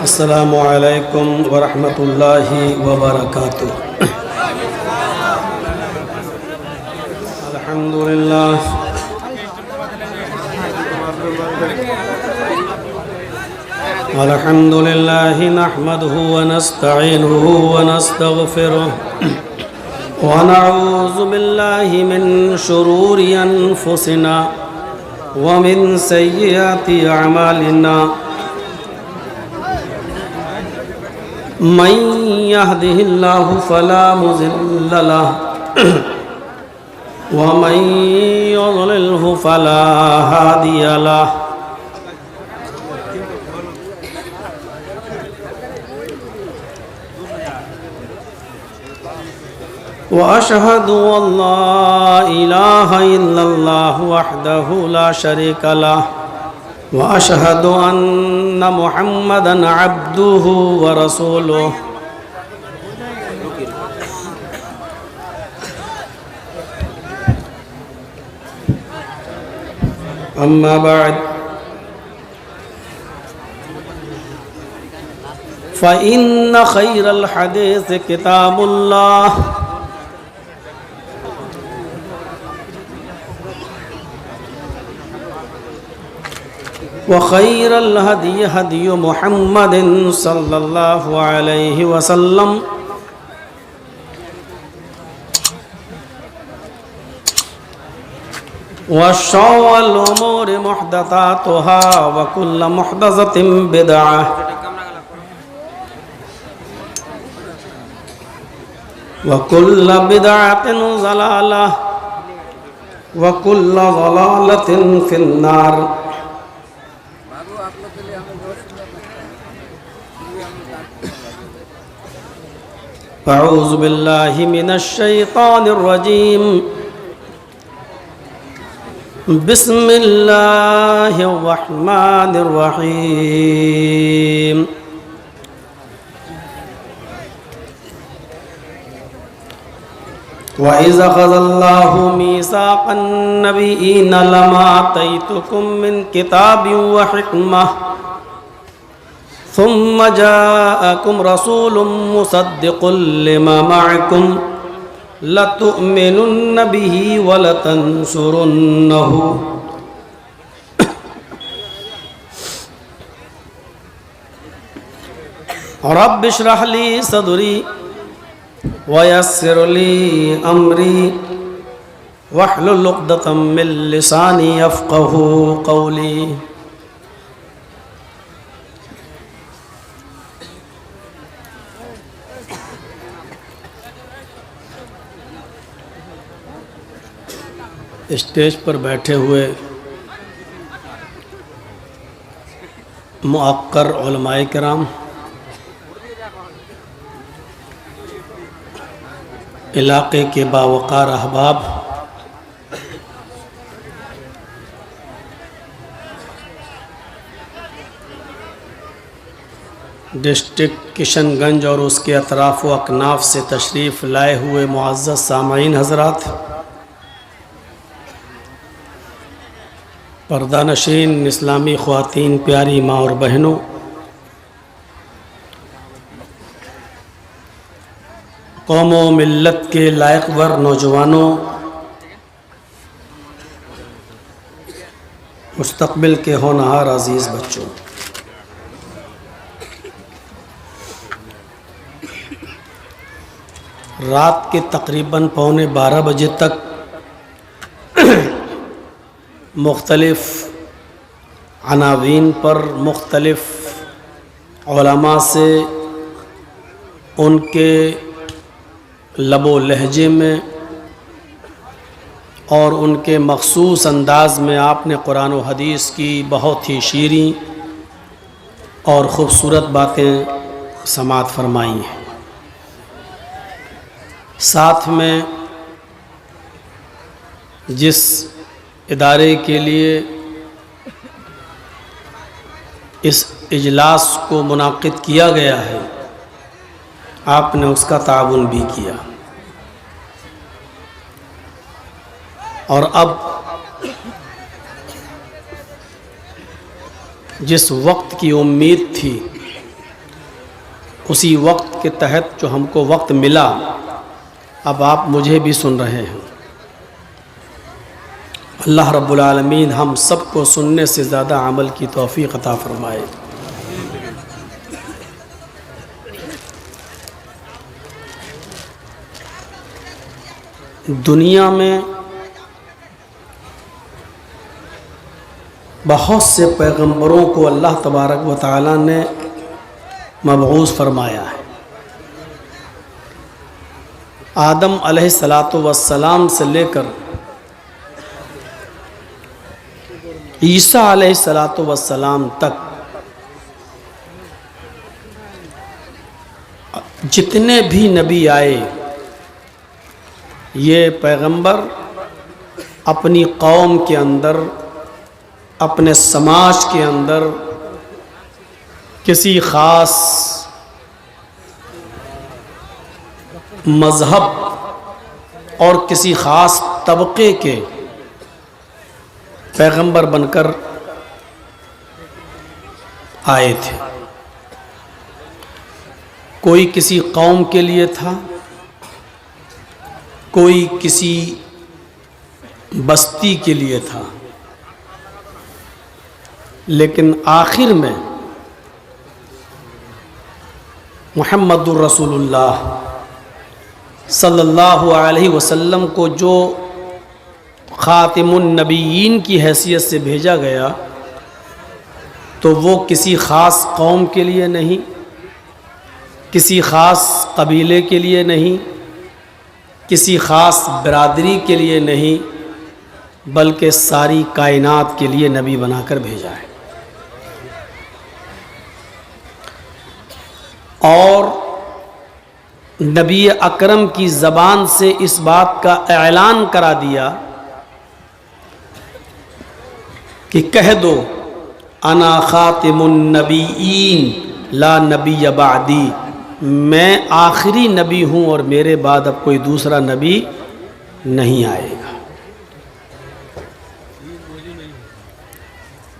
अस्सलामु अलैकुम वरहमतुल्लाहि वबरकातुह। अल्हम्दुलिल्लाह अल्हम्दुलिल्लाहि नहमदुहु व नस्तईनुहु व नस्तगफिरुह व नऊज़ु बिल्लाहि मिन शुरूरि अनफुसिना व मिन सय्यिआति अमालिना मन यहदिहिल्लाहु फला मुज़िल्ल लहु व मन युज़लिल्हु फला हादिय लहु। व अशहदु अल्ला इलाहा इल्लल्लाहु वहदहु ला शरीका लहु व अशहदु अन्ना मुहम्मदन अब्दुहु व रसूलुहु। अम्मा बाद फ़इन्न खैरल हदीस किताबुल्लाह व खैरल हदी हदी मुहम्मदिन सल्लल्लाहु अलैहि वसल्लम व शर्रल उमूरि मुहदसातुहा व कुल्लु मुहदसतिन बिदअह व कुल्लु बिदअतिन ज़लालह व कुल्लु ज़लालतिन फिन्नार। अऊज़ु बिल्लाहि मिनश शैतानिर रजीम। बिस्मिल्लाहिर रहमानिर रहीम। व इज़ अख़ज़ल्लाहु मीसाक़न नबिय्यीना लमा आतैतुकुम मिन किताबिन व हिकमह सुम्म जाअकुम रसूलुम मुसद्दिक़ुल लिमा मअकुम लतुअ्मिनुन्न बिही व लतंसुरुन्नहु। रब्बि इश्रह ली सदरी व यस्सिर ली अमरी वहलुल उक़दतम मिन लिसानी यफ़क़हू क़ौली। स्टेज पर बैठे हुए मुअक्कर उलमाए किराम, इलाके के बावकार अहबाब, डिस्ट्रिक्ट किशनगंज और उसके अतराफ़ व अकनाफ से तशरीफ़ लाए हुए मुअज़्ज़ज़ सामईन हज़रात, पर्दानशीन इस्लामी ख़वातीन, प्यारी माँ और बहनों, कौम व मिल्लत के लायकवर नौजवानों, मुस्तक़बिल के होनहार अज़ीज़ बच्चों, रात के तकरीबन 11:15 बजे तक मुख्तलिफ़ अनावीन पर मुख्तलिफ़ उलमा से उनके लबो लहजे में और उनके मख़सूस अंदाज़ में आपने कुरान व हदीस की बहुत ही शीरीं और ख़ूबसूरत बातें समाअत फरमाई हैं। साथ में जिस इदारे के लिए इस इजलास को मुनाक़िद किया गया है, आपने उसका ताउन भी किया। और अब जिस वक्त की उम्मीद थी उसी वक्त के तहत जो हमको वक्त मिला, अब आप मुझे भी सुन रहे हैं। अल्लाह रब्बुल आलमीन हम सबको सुनने से ज़्यादा अमल की तौफ़ीक़ अता फ़रमाए। दुनिया में बहुत से पैगंबरों को अल्लाह तबारक व तआला ने मबऊस फरमाया है। आदम अलैहिस्सलातु वस्सलाम से लेकर ईसा अलैहिस्सलातु वस्सलाम तक जितने भी नबी आए, ये पैगंबर अपनी कौम के अंदर, अपने समाज के अंदर किसी ख़ास मज़हब और किसी ख़ास तबक़े के पैगंबर बनकर आए थे। कोई किसी कौम के लिए था, कोई किसी बस्ती के लिए था, लेकिन आखिर में मुहम्मदुर रसूलुल्लाह सल्लल्लाहु अलैहि वसल्लम को जो ख़ातिमुन नबीयीन की हैसियत से भेजा गया, तो वो किसी ख़ास कौम के लिए नहीं, किसी ख़ास कबीले के लिए नहीं, किसी ख़ास बिरादरी के लिए नहीं, बल्कि सारी कायनात के लिए नबी बनाकर भेजा है। और नबी अकरम की ज़बान से इस बात का ऐलान करा दिया कि कह दो, अना ख़ातिमुन नबीयीन ला नबी बादी, मैं आखिरी नबी हूँ और मेरे बाद अब कोई दूसरा नबी नहीं आएगा।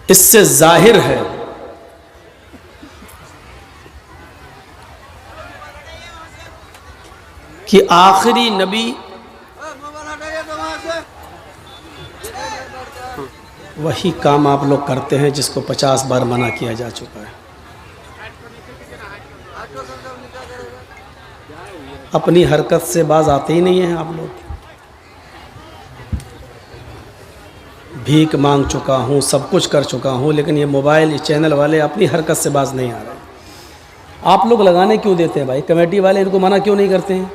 इससे जाहिर है कि आखिरी नबी वही काम आप लोग करते हैं जिसको 50 बार मना किया जा चुका है। अपनी हरकत से बाज आते ही नहीं हैं आप लोग। भीख मांग चुका हूँ, सब कुछ कर चुका हूँ, लेकिन ये मोबाइल, ये चैनल वाले अपनी हरकत से बाज नहीं आ रहे। आप लोग लगाने क्यों देते हैं भाई? कमेटी वाले इनको मना क्यों नहीं करते हैं?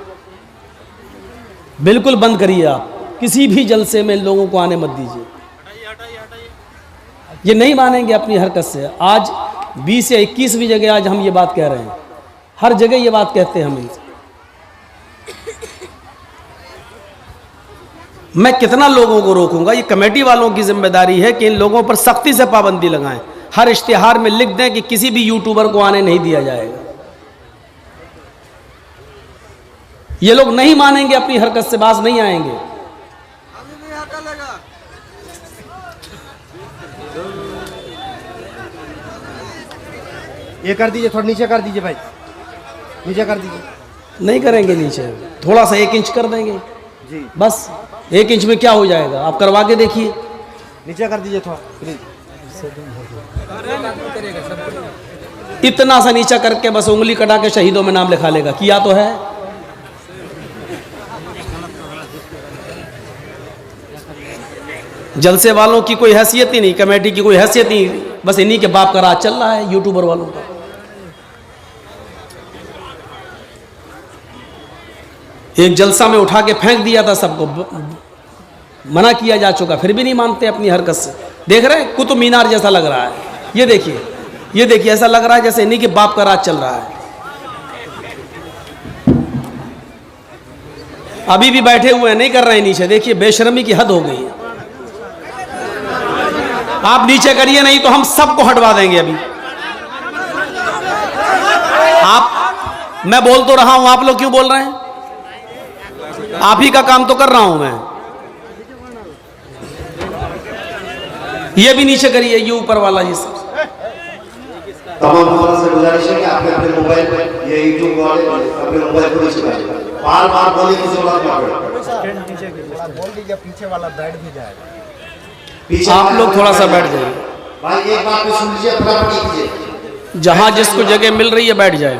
बिल्कुल बंद करिए आप, किसी भी जलसे में लोगों को आने मत दीजिए। ये नहीं मानेंगे अपनी हरकत से। आज 20 या 21वीं जगह आज हम ये बात कह रहे हैं, हर जगह ये बात कहते हैं हम इनसे। मैं कितना लोगों को रोकूंगा? ये कमेटी वालों की जिम्मेदारी है कि इन लोगों पर सख्ती से पाबंदी लगाएं। हर इश्तिहार में लिख दें कि किसी भी यूट्यूबर को आने नहीं दिया जाएगा। ये लोग नहीं मानेंगे, अपनी हरकत से बाज नहीं आएंगे। ये कर दीजिए, थोड़ा नीचे कर दीजिए भाई, नीचे कर दीजिए। नहीं करेंगे नीचे, थोड़ा सा 1 इंच कर देंगे जी, बस। 1 इंच में क्या हो जाएगा? आप करवा के देखिए। नीचे कर दीजिए थोड़ा प्लीज। इतना सा नीचा करके बस उंगली कटा के शहीदों में नाम लिखा लेगा, किया तो है। जलसे वालों की कोई हैसियत ही नहीं, कमेटी की कोई हैसियत नहीं, बस इन्हीं के बाप का राज चल रहा है, यूट्यूबर वालों का। एक जलसा में उठा के फेंक दिया था सबको, मना किया जा चुका, फिर भी नहीं मानते अपनी हरकत से। देख रहे हैं, कुतुब मीनार जैसा लग रहा है। ये देखिए, ये देखिए, ऐसा लग रहा है जैसे इन्हीं के बाप का राज चल रहा है। अभी भी बैठे हुए हैं, नहीं कर रहे हैं नीचे। देखिए, बेशर्मी की हद हो गई है। आप नीचे करिए, नहीं तो हम सबको हटवा देंगे। अभी आप, मैं बोल तो रहा हूं, आप लोग क्यों बोल रहे हैं? आप ही का काम तो कर रहा हूं मैं। ये भी नीचे करिए, ये ऊपर वाला, ये सब तमाम लोगों से गुजारिश है कि आपके अपने मोबाइल पर ये यूट्यूब वाले अपने मोबाइल को नीचे कर बार बार बोलने की जरूरत ना पड़े। बोल दीजिए पीछे वाला बैठ भी जाएगा। पीछे आप लोग थोड़ा सा बैठ जाइए, भाई एक बात को सुन लीजिए, फटाफट कीजिए। जहां जिसको जगह मिल रही है बैठ जाए।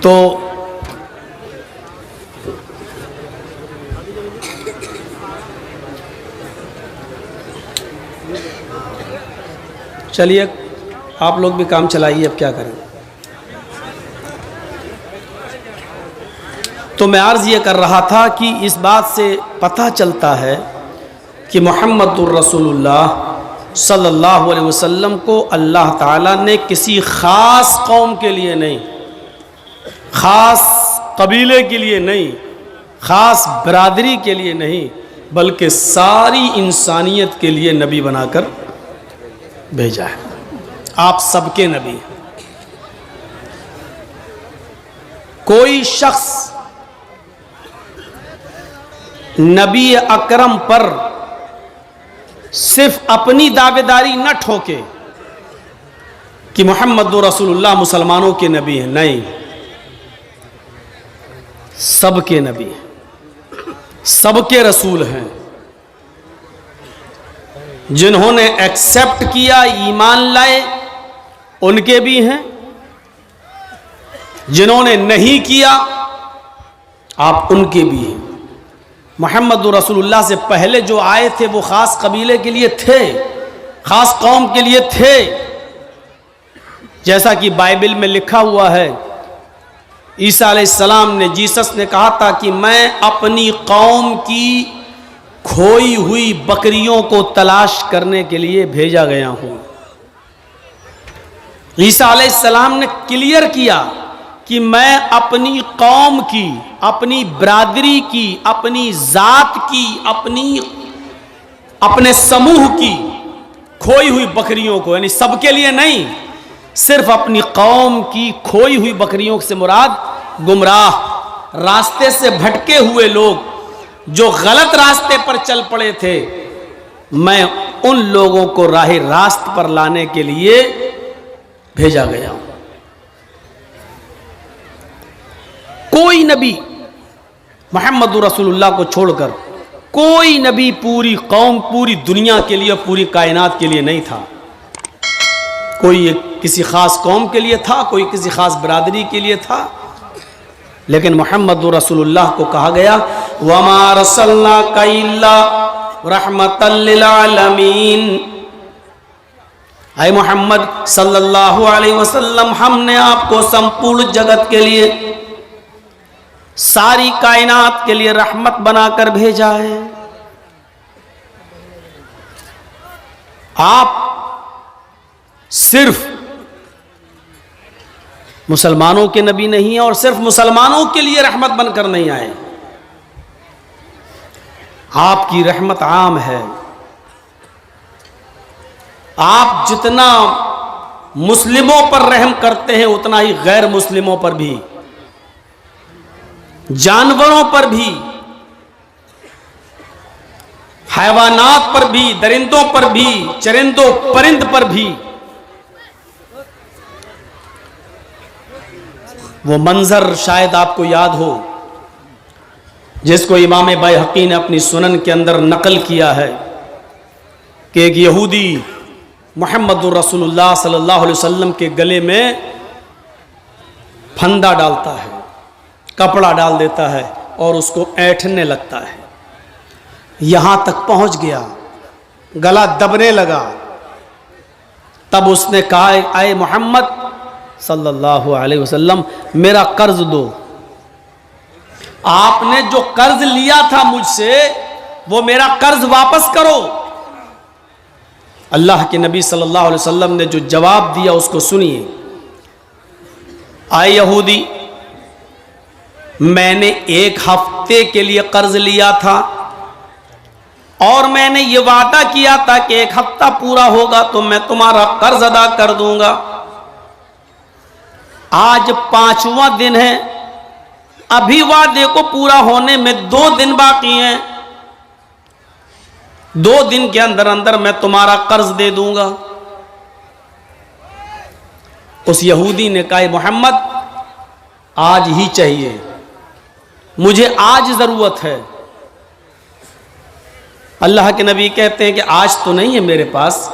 तो चलिए आप लोग भी काम चलाइए, अब क्या करें। तो मैं अर्ज़ ये कर रहा था कि इस बात से पता चलता है कि मुहम्मदुर रसूलुल्लाह सल्लल्लाहु अलैहि वसल्लम को अल्लाह ताला ने किसी ख़ास कौम के लिए नहीं, ख़ास कबीले के लिए नहीं, ख़ास बरादरी के लिए नहीं, बल्कि सारी इंसानियत के लिए नबी बनाकर भेजा है। आप सबके नबी हैं। कोई शख्स नबी अकरम पर सिर्फ अपनी दावेदारी न ठोके कि मोहम्मद रसूलुल्लाह मुसलमानों के नबी हैं, नहीं, सबके नबी हैं, सबके रसूल हैं। जिन्होंने एक्सेप्ट किया, ईमान लाए, उनके भी हैं। जिन्होंने नहीं किया, आप उनके भी हैं। मोहम्मद रसूलुल्लाह से पहले जो आए थे वो ख़ास कबीले के लिए थे, ख़ास कौम के लिए थे। जैसा कि बाइबल में लिखा हुआ है, ईसा अलैहिस्सलाम ने, जीसस ने कहा था कि मैं अपनी कौम की खोई हुई बकरियों को तलाश करने के लिए भेजा गया हूं। ईसा अलैहिस्सलाम ने क्लियर किया कि मैं अपनी कौम की, अपनी बरादरी की, अपनी जात की, अपने समूह की खोई हुई बकरियों को, यानी सबके लिए नहीं, सिर्फ अपनी कौम की खोई हुई बकरियों से मुराद गुमराह, रास्ते से भटके हुए लोग जो गलत रास्ते पर चल पड़े थे, मैं उन लोगों को राह रास्त पर लाने के लिए भेजा गया हूं। कोई नबी मोहम्मद रसूलुल्लाह को छोड़कर कोई नबी पूरी कौम, पूरी दुनिया के लिए, पूरी कायनात के लिए नहीं था। कोई किसी खास कौम के लिए था, कोई किसी खास बरादरी के लिए था, लेकिन मोहम्मद रसूलुल्लाह को कहा गया वमा रसलनाका इल्ला रहमतल लिल आलमीन। ऐ मोहम्मद सल्लल्लाहु अलैहि वसल्लम, हमने आपको संपूर्ण जगत के लिए, सारी कायनात के लिए रहमत बनाकर भेजा है। आप सिर्फ मुसलमानों के नबी नहीं है और सिर्फ मुसलमानों के लिए रहमत बनकर नहीं आए। आपकी रहमत आम है। आप जितना मुस्लिमों पर रहम करते हैं उतना ही गैर मुस्लिमों पर भी, जानवरों पर भी, हैवानात पर भी, दरिंदों पर भी, चरिंदों परिंद पर भी। वो मंजर शायद आपको याद हो जिसको इमाम बैहक़ी ने अपनी सुनन के अंदर नकल किया है कि एक यहूदी मोहम्मद रसूलुल्लाह सल्लल्लाहु अलैहि वसल्लम के गले में फंदा डालता है, कपड़ा डाल देता है और उसको ऐंठने लगता है। यहां तक पहुंच गया, गला दबने लगा। तब उसने कहा, ऐ मोहम्मद सल्लल्लाहु अलैहि वसल्लम, मेरा कर्ज दो। आपने जो कर्ज लिया था मुझसे, वो मेरा कर्ज वापस करो। अल्लाह के नबी सल्लल्लाहु अलैहि वसल्लम ने जो जवाब दिया उसको सुनिए। आए यहूदी, मैंने एक हफ्ते के लिए कर्ज लिया था और मैंने ये वादा किया था कि एक हफ्ता पूरा होगा तो मैं तुम्हारा कर्ज अदा कर दूंगा। आज 5वां दिन है, अभी वादे को पूरा होने में 2 दिन बाकी हैं। 2 दिन के अंदर अंदर मैं तुम्हारा कर्ज दे दूंगा। उस यहूदी ने कहा, मोहम्मद आज ही चाहिए, मुझे आज ज़रूरत है। अल्लाह के नबी कहते हैं कि आज तो नहीं है मेरे पास,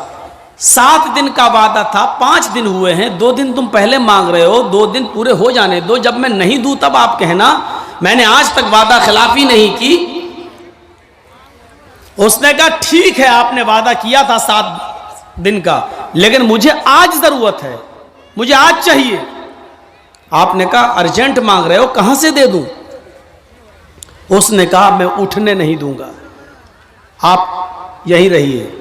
7 दिन का वादा था, 5 दिन हुए हैं, 2 दिन तुम पहले मांग रहे हो, 2 दिन पूरे हो जाने दो, जब मैं नहीं दूं तब आप कहना, मैंने आज तक वादा खिलाफी नहीं की। उसने कहा ठीक है, आपने वादा किया था 7 दिन का, लेकिन मुझे आज ज़रूरत है, मुझे आज चाहिए। आपने कहा अर्जेंट मांग रहे हो, कहां से दे दूं? उसने कहा मैं उठने नहीं दूंगा, आप यहीं रहिए,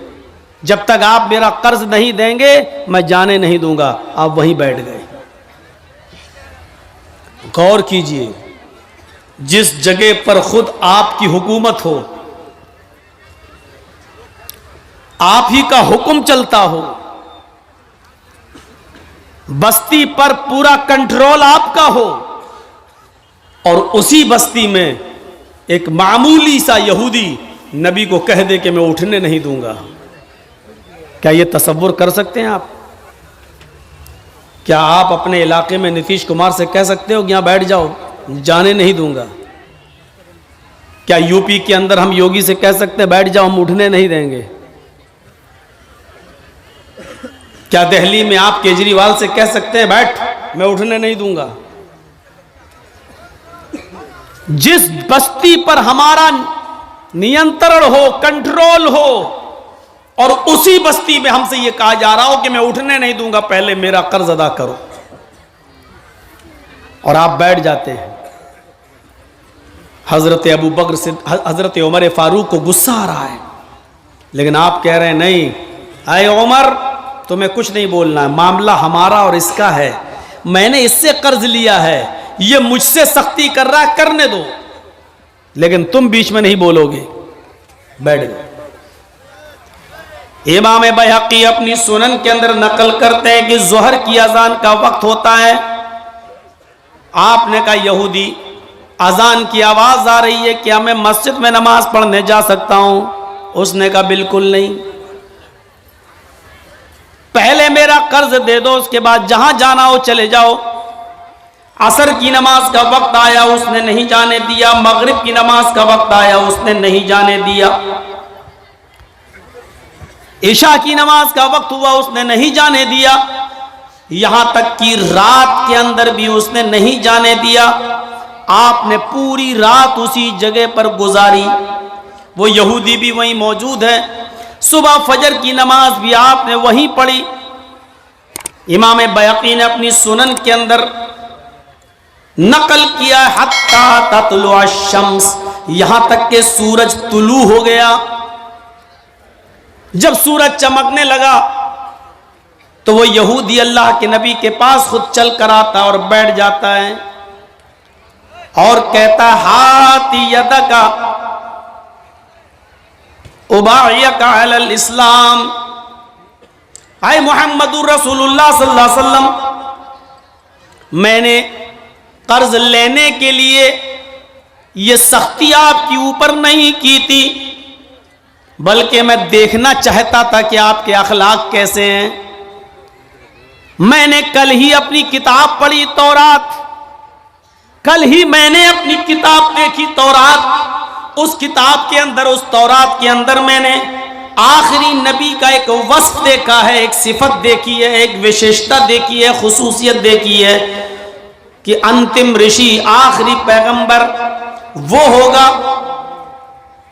जब तक आप मेरा कर्ज नहीं देंगे मैं जाने नहीं दूंगा। आप वहीं बैठ गए। गौर कीजिए, जिस जगह पर खुद आपकी हुकूमत हो, आप ही का हुक्म चलता हो, बस्ती पर पूरा कंट्रोल आपका हो, और उसी बस्ती में एक मामूली सा यहूदी नबी को कह दे कि मैं उठने नहीं दूंगा। क्या ये तसव्वुर कर सकते हैं आप? क्या आप अपने इलाके में नीतीश कुमार से कह सकते हो कि यहां बैठ जाओ, जाने नहीं दूंगा? क्या यूपी के अंदर हम योगी से कह सकते हैं बैठ जाओ, हम उठने नहीं देंगे? क्या दिल्ली में आप केजरीवाल से कह सकते हैं बैठ, मैं उठने नहीं दूंगा? जिस बस्ती पर हमारा नियंत्रण हो, कंट्रोल हो, और उसी बस्ती में हमसे यह कहा जा रहा हो कि मैं उठने नहीं दूंगा, पहले मेरा कर्ज अदा करो, और आप बैठ जाते हैं। हजरत अबू बकर से हजरत उमर फारूक को गुस्सा आ रहा है, लेकिन आप कह रहे हैं नहीं, आए उमर तुम्हें कुछ नहीं बोलना है, मामला हमारा और इसका है, मैंने इससे कर्ज लिया है, ये मुझसे सख्ती कर रहा है, करने दो, लेकिन तुम बीच में नहीं बोलोगे। बैठ गए। इमाम बैहक़ी अपनी सुनन के अंदर नकल करते हैं कि ज़ोहर की अजान का वक्त होता है। आपने कहा यहूदी अजान की आवाज आ रही है, क्या मैं मस्जिद में नमाज पढ़ने जा सकता हूं? उसने कहा बिल्कुल नहीं, पहले मेरा कर्ज दे दो, उसके बाद जहां जाना हो चले जाओ। असर की नमाज का वक्त आया, उसने नहीं जाने दिया। मगरिब की नमाज का वक्त आया, उसने नहीं जाने दिया। ईशा की नमाज का वक्त हुआ, उसने नहीं जाने दिया। यहां तक कि रात के अंदर भी उसने नहीं जाने दिया। आपने पूरी रात उसी जगह पर गुजारी, वो यहूदी भी वहीं मौजूद है। सुबह फजर की नमाज भी आपने वहीं पढ़ी। इमाम बैहक़ी ने अपनी सुनन के अंदर नकल किया हत्ता ततलुअ शम्स, यहां तक के सूरज तुलू हो गया। जब सूरज चमकने लगा तो वो यहूदी अल्लाह के नबी के पास खुद चल कर आता और बैठ जाता है और कहता हाती यदका उबायका अलल इस्लाम, आए मोहम्मदुर रसूलुल्लाह सल्लल्लाहु अलैहि वसल्लम, मैंने कर्ज लेने के लिए ये सख्ती आपके ऊपर नहीं की थी, बल्कि मैं देखना चाहता था कि आपके अखलाक कैसे हैं। मैंने कल ही अपनी किताब पढ़ी तौरात, कल ही मैंने अपनी किताब देखी तौरात। उस किताब के अंदर, उस तौरात के अंदर मैंने आखिरी नबी का एक वस्फ देखा है, एक सिफत देखी है, एक विशेषता देखी है, खुसूसियत देखी है कि अंतिम ऋषि, आखिरी पैगंबर वो होगा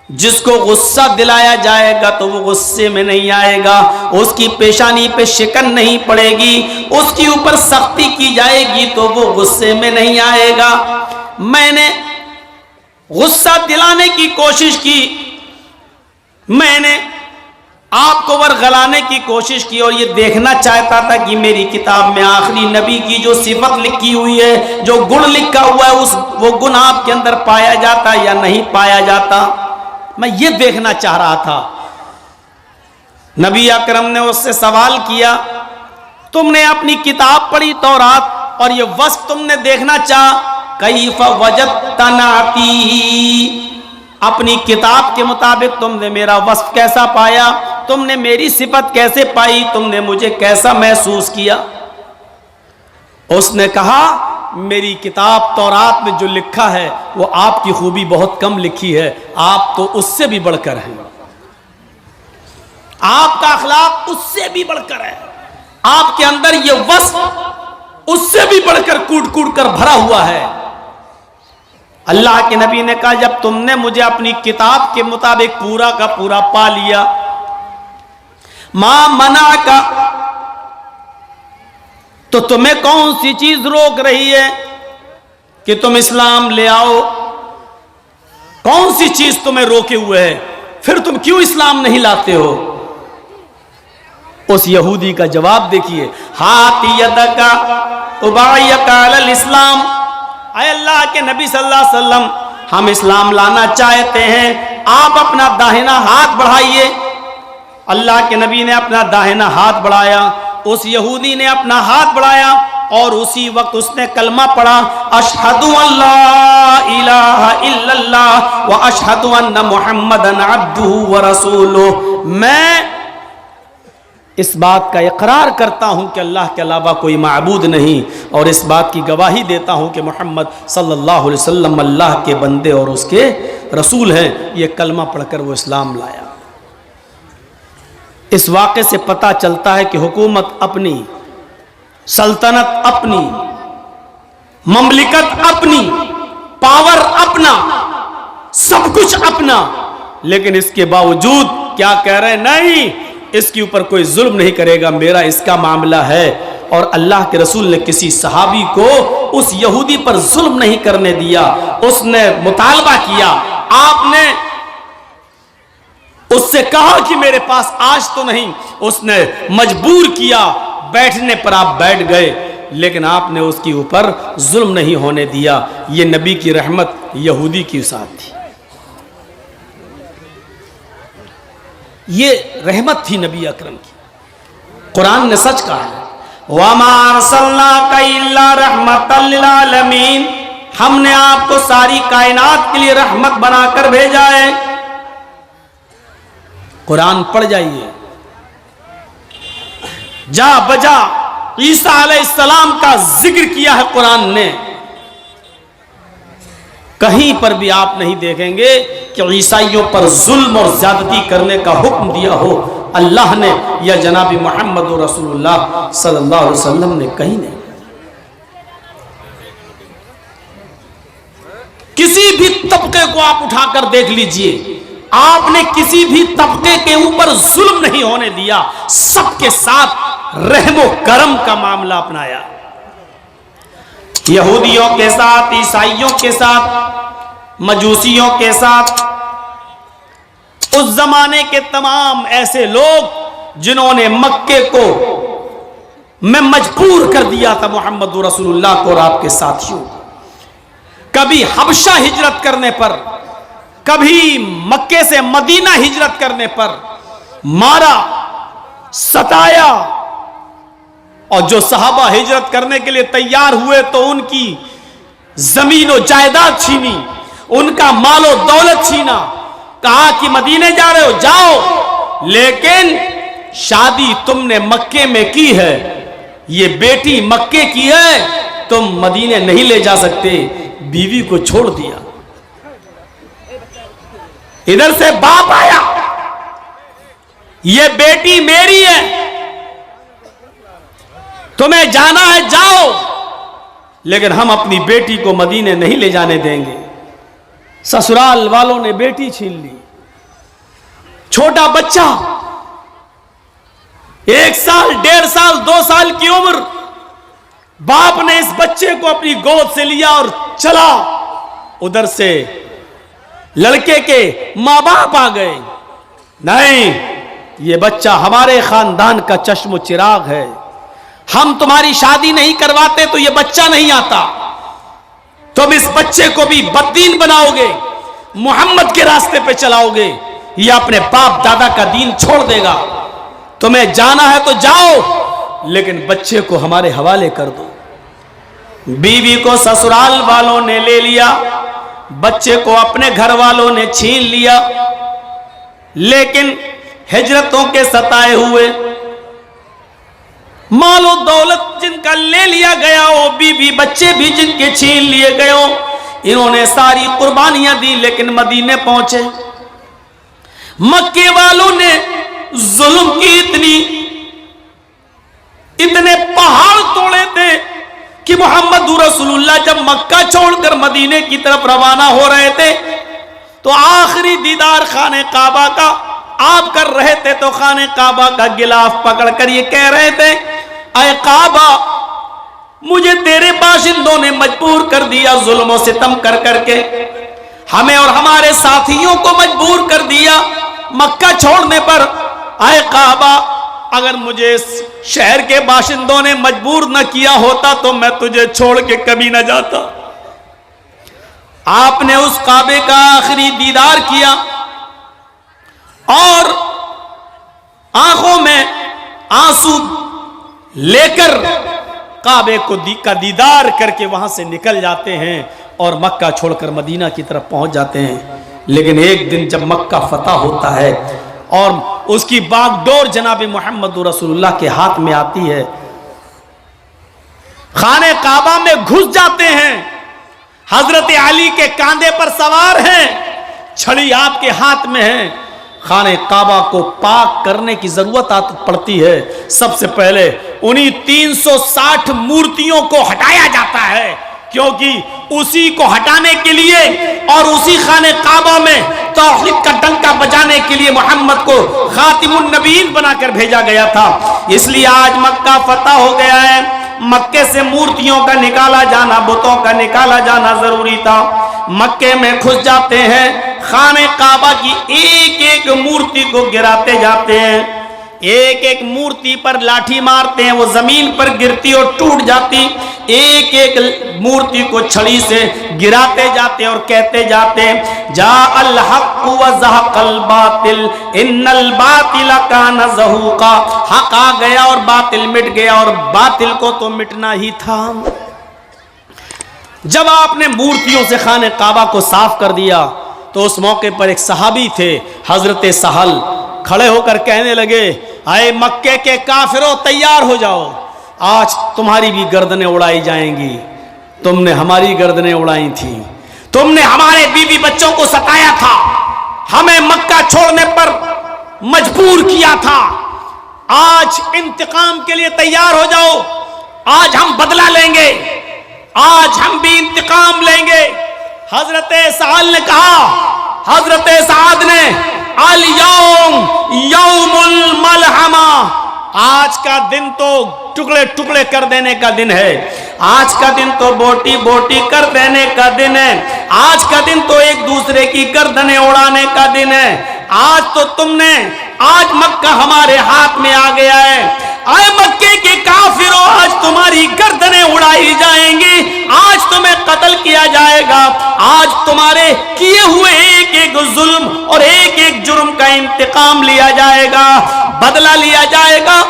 जिसको गुस्सा दिलाया जाएगा तो वो गुस्से में नहीं आएगा, उसकी पेशानी पे शिकन नहीं पड़ेगी, उसके ऊपर सख्ती की जाएगी तो वो गुस्से में नहीं आएगा। मैंने गुस्सा दिलाने की कोशिश की, मैंने आपको वरगलाने की कोशिश की और ये देखना चाहता था कि मेरी किताब में आखिरी नबी की जो सिफत लिखी हुई है, जो गुण लिखा हुआ है, वो गुण आपके अंदर पाया जाता या नहीं पाया जाता। मैं ये देखना चाह रहा था। नबी अकरम ने उससे सवाल किया, तुमने अपनी किताब पढ़ी तौरात और ये वस्फ तुमने देखना चाहा, कैफ वजदतनाती, अपनी किताब के मुताबिक तुमने मेरा वस्फ कैसा पाया, तुमने मेरी सिफत कैसे पाई, तुमने मुझे कैसा महसूस किया? उसने कहा मेरी किताब तौरात में जो लिखा है वो आपकी खूबी बहुत कम लिखी है, आप तो उससे भी बढ़कर हैं, आपका अखलाक उससे भी बढ़कर है, आपके अंदर ये वस्फ उससे भी बढ़कर कूट कूट कर भरा हुआ है। अल्लाह के नबी ने कहा जब तुमने मुझे अपनी किताब के मुताबिक पूरा का पूरा पा लिया, मां मना का, तो तुम्हें कौन सी चीज रोक रही है कि तुम इस्लाम ले आओ? कौन सी चीज तुम्हें रोके हुए है? फिर तुम क्यों इस्लाम नहीं लाते हो? उस यहूदी का जवाब देखिए, हाथ यदका उबायका अलल इस्लाम, अय अल्लाह के नबी सल्लल्लाहु अलैहि वसल्लम, हम इस्लाम लाना चाहते हैं, आप अपना दाहिना हाथ बढ़ाइए। अल्लाह के नबी ने अपना दाहिना हाथ बढ़ाया, उस यहूदी ने अपना हाथ बढ़ाया और उसी वक्त उसने कलमा पढ़ा, अशहदु अल्ला इलाहा इल्लल्लाह व अशहदु अन्ना मुहम्मदन अब्दुहु व रसूलुहु। मैं इस बात का इकरार करता हूं कि अल्लाह के अलावा कोई माबूद नहीं, और इस बात की गवाही देता हूं कि मोहम्मद सल्लल्लाहु अलैहि वसल्लम अल्लाह के बंदे और उसके रसूल हैं। ये कलमा पढ़कर वो इस्लाम लाया। इस वाक़े से पता चलता है कि हुकूमत अपनी, सल्तनत अपनी, ममलिकत अपनी, पावर अपना, सब कुछ अपना, लेकिन इसके बावजूद क्या कह रहे हैं? नहीं, इसके ऊपर कोई जुल्म नहीं करेगा, मेरा इसका मामला है। और अल्लाह के रसूल ने किसी सहाबी को उस यहूदी पर जुल्म नहीं करने दिया। उसने मुतालबा किया, आपने उससे कहा कि मेरे पास आज तो नहीं, उसने मजबूर किया, बैठने पर आप बैठ गए, लेकिन आपने उसके ऊपर जुल्म नहीं होने दिया। ये नबी की रहमत यहूदी के साथ थी, ये रहमत थी नबी अकरम की। कुरान ने सच कहा है, वमा अरसलनाका इल्ला रहमतल लिल आलमीन, हमने आपको सारी कायनात के लिए रहमत बनाकर भेजा है। कुरान पढ़ जाइए, जा बजा ईसा अलैहिस्सलाम का जिक्र किया है कुरान ने। कहीं पर भी आप नहीं देखेंगे कि ईसाइयों पर जुल्म और ज्यादती करने का हुक्म दिया हो अल्लाह ने या जनाबी मोहम्मद रसूलुल्लाह सल्लल्लाहु अलैहि वसल्लम ने, कहीं नहीं। किसी भी तबके को आप उठाकर देख लीजिए, आपने किसी भी तबके के ऊपर जुल्म नहीं होने दिया, सबके साथ रहमो करम का मामला अपनाया। यहूदियों के साथ, ईसाइयों के साथ, मजूसियों के साथ, उस जमाने के तमाम ऐसे लोग जिन्होंने मक्के को में मजबूर कर दिया था मोहम्मद रसूलुल्लाह को और आपके साथियों, कभी हबशा हिजरत करने पर, कभी मक्के से मदीना हिजरत करने पर मारा, सताया, और जो सहाबा हिजरत करने के लिए तैयार हुए तो उनकी जमीन और जायदाद छीनी, उनका मालो दौलत छीना, कहा कि मदीने जा रहे हो जाओ, लेकिन शादी तुमने मक्के में की है, ये बेटी मक्के की है, तुम मदीने नहीं ले जा सकते। बीवी को छोड़ दिया। इधर से बाप आया, ये बेटी मेरी है, तुम्हें जाना है जाओ, लेकिन हम अपनी बेटी को मदीने नहीं ले जाने देंगे। ससुराल वालों ने बेटी छीन ली, छोटा बच्चा, 1 साल, 1.5 साल, 2 साल की उम्र, बाप ने इस बच्चे को अपनी गोद से लिया और चला। उधर से लड़के के मां बाप आ गए, नहीं, ये बच्चा हमारे खानदान का चश्मो चिराग है, हम तुम्हारी शादी नहीं करवाते तो ये बच्चा नहीं आता, तुम इस बच्चे को भी बददीन बनाओगे, मोहम्मद के रास्ते पे चलाओगे, ये अपने बाप दादा का दीन छोड़ देगा। तुम्हें जाना है तो जाओ, लेकिन बच्चे को हमारे हवाले कर दो। बीवी को ससुराल वालों ने ले लिया, बच्चे को अपने घर वालों ने छीन लिया, लेकिन हिजरतों के सताए हुए, मालो दौलत जिनका ले लिया गया हो, बीवी बच्चे भी जिनके छीन लिए गए हो, इन्होंने सारी कुर्बानियां दी लेकिन मदीने पहुंचे। मक्के वालों ने जुल्म की इतने पहाड़ तोड़े थे कि मोहम्मद रसूलुल्लाह जब मक्का छोड़कर मदीने की तरफ रवाना हो रहे थे तो आखिरी दीदार खाने काबा का आप कर रहे थे, तो खाने काबा का गिलाफ पकड़कर ये कह रहे थे, ऐ काबा, मुझे तेरे बाशिंदों ने मजबूर कर दिया, जुल्म और सितम कर करके हमें और हमारे साथियों को मजबूर कर दिया मक्का छोड़ने पर। ऐ काबा, अगर मुझे इस शहर के बाशिंदों ने मजबूर न किया होता तो मैं तुझे छोड़ के कभी न जाता। आपने उस काबे का आखिरी दीदार किया और आंखों में आंसू लेकर काबे को का दीदार करके वहां से निकल जाते हैं और मक्का छोड़कर मदीना की तरफ पहुंच जाते हैं। लेकिन एक दिन जब मक्का फतह होता है और उसकी बागडोर जनाब मोहम्मद रसूलुल्लाह के हाथ में आती है, खाने काबा में घुस जाते हैं, हजरत अली के कांधे पर सवार हैं, छड़ी आपके हाथ में है, खाने काबा को पाक करने की जरूरत पड़ती है। सबसे पहले उन्हीं 360 मूर्तियों को हटाया जाता है, क्योंकि उसी को हटाने के लिए और उसी खाने काबा में तौहीद का डंका बजाने के लिए मोहम्मद को खातिमुन नबीयीन बनाकर भेजा गया था। इसलिए आज मक्का फतह हो गया है, मक्के से मूर्तियों का निकाला जाना, बुतों का निकाला जाना जरूरी था। मक्के में घुस जाते हैं, खाने काबा की एक एक मूर्ति को गिराते जाते हैं, एक एक मूर्ति पर लाठी मारते हैं, वो जमीन पर गिरती और टूट जाती, एक एक मूर्ति को छड़ी से गिराते जाते और कहते जाते, जा अल हक व ज़हक़ल बातिल इन्नल बातिल कान ज़हूक़ा, हक आ गया और बातिल मिट गया और बातिल को तो मिटना ही था। जब आपने मूर्तियों से खाने काबा को साफ कर दिया तो उस मौके पर एक सहाबी थे, हजरत सहल, खड़े होकर कहने लगे, आए मक्के के काफिरों तैयार हो जाओ, आज तुम्हारी भी गर्दनें उड़ाई जाएंगी। तुमने हमारी गर्दनें उड़ाई थी, तुमने हमारे बीवी बच्चों को सताया था, हमें मक्का छोड़ने पर मजबूर किया था, आज इंतकाम के लिए तैयार हो जाओ, आज हम बदला लेंगे, आज हम भी इंतकाम लेंगे। हजरत साल ने कहा, हजरत साद ने, अल यौम यौमुल मलहमा, आज का दिन तो टुकड़े टुकड़े कर देने का दिन है, आज का दिन तो बोटी बोटी कर देने का दिन है, आज का दिन तो एक दूसरे की गर्दनें उड़ाने का दिन है। आज तो तुमने, आज मक्का हमारे हाथ में आ गया है, आए मक्के के काफिरों, आज तुम्हारी गर्दनें उड़ाई जाएंगी, आज तुम्हें कत्ल किया जाएगा, आज तुम्हारे किए हुए एक एक जुल्म और एक एक जुर्म का इंतकाम लिया जाएगा, बदला लिया जाएगा।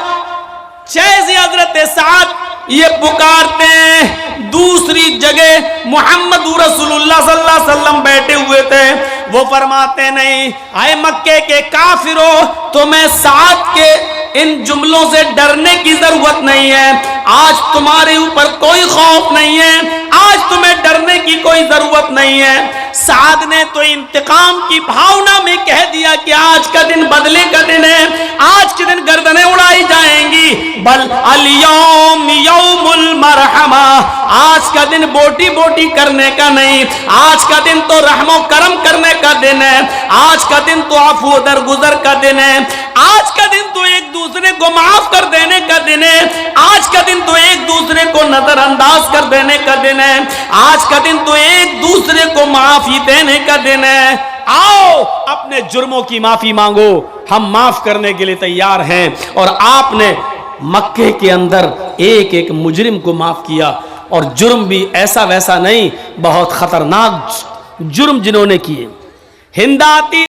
जैसे हजरत साद ये पुकारते हैं, दूसरी जगह मोहम्मद रसूलुल्लाह सल्लल्लाहु अलैहि वसल्लम बैठे हुए थे, वो फरमाते नहीं, आए मक्के के काफिरों, तुम्हें साद के इन जुमलों से डरने की जरूरत नहीं है, आज तुम्हारे ऊपर कोई खौफ नहीं है, आज तुम्हें डरने की कोई जरूरत नहीं है। साद ने तो इंतकाम की भावना में कह दिया कि आज का दिन बदले का दिन है, आज के दिन गर्दनें उड़ाई जाएंगी, बल अल यौम यौमुल मरहमा, आज का दिन बोटी बोटी करने का नहीं, आज का दिन तो रहमो करम करने का दिन है, आज का दिन तो अफू दरगुजर का दिन है, आज का दिन तो एक दूसरे को माफ कर देने का दिन है, आज का दिन तो एक दूसरे को नजरअंदाज कर देने का दिन है, आज का दिन तो एक दूसरे को माफी देने का दिन है। आओ अपने जुर्मों की माफी मांगो, हम माफ करने के लिए तैयार हैं। और आपने मक्के के अंदर एक एक मुजरिम को माफ किया, और जुर्म भी ऐसा वैसा नहीं, बहुत खतरनाक जुर्म जिन्होंने किए। हिंद आती